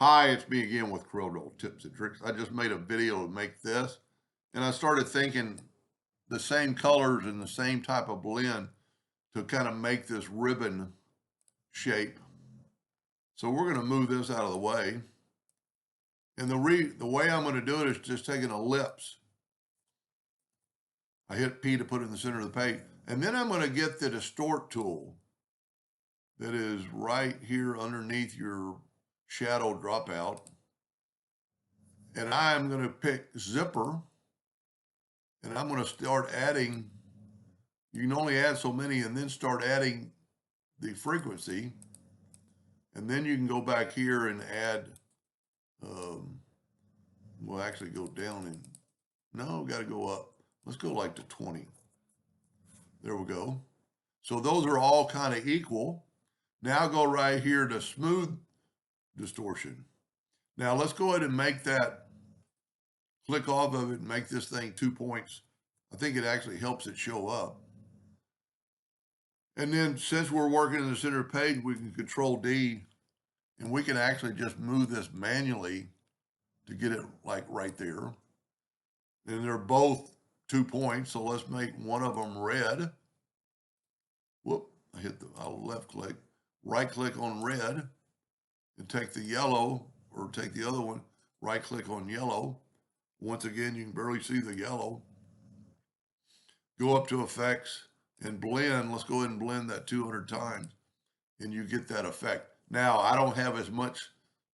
Hi, it's me again with Corel tips and tricks. I just made a video to make this, and I started thinking the same colors and the same type of blend to kind of make this ribbon shape. So we're going to move this out of the way. And the way I'm going to do it is just taking an ellipse. I hit P to put it in the center of the page. And then I'm going to get the distort tool that is right here underneath your shadow dropout. And I'm going to pick zipper. And I'm going to start adding, you can only add so many, and then start adding the frequency. And then you can go back here and add, we'll actually go down and, no, got to go up. Let's go like to 20. There we go. So those are all kind of equal. Now go right here to smooth distortion. Now let's go ahead and make that, click off of it and make this thing 2 points. I think it actually helps it show up. And then since we're working in the center page, we can Control D and we can actually just move this manually to get it like right there. And they're both 2 points. So let's make one of them red. Whoop, I'll left click, right click on red and take the yellow or take the other one, right click on yellow. Once again, you can barely see the yellow. Go up to effects and blend. Let's go ahead and blend that 200 times and you get that effect. Now, I don't have as much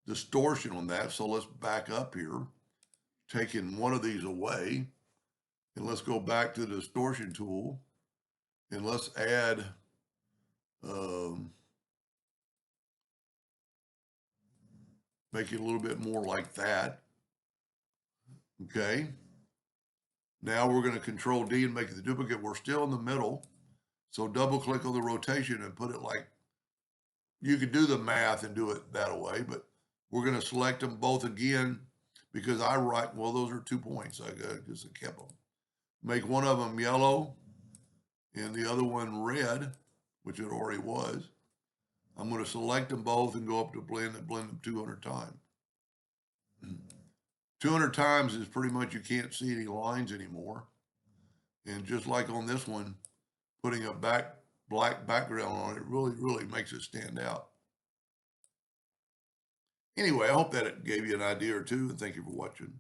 distortion on that, so let's back up here, taking one of these away, and let's go back to the distortion tool, and let's add, make it a little bit more like that, okay? Now we're going to Control D and make it the duplicate. We're still in the middle, so double click on the rotation and put it like, you could do the math and do it that way, but we're going to select them both again because I write, well, those are 2 points. I just kept them. Make one of them yellow and the other one red, which it already was. I'm going to select them both and go up to blend and blend them 200 times. 200 times is pretty much, you can't see any lines anymore. And just like on this one, putting a black background on it really makes it stand out. Anyway, I hope that it gave you an idea or two, and thank you for watching.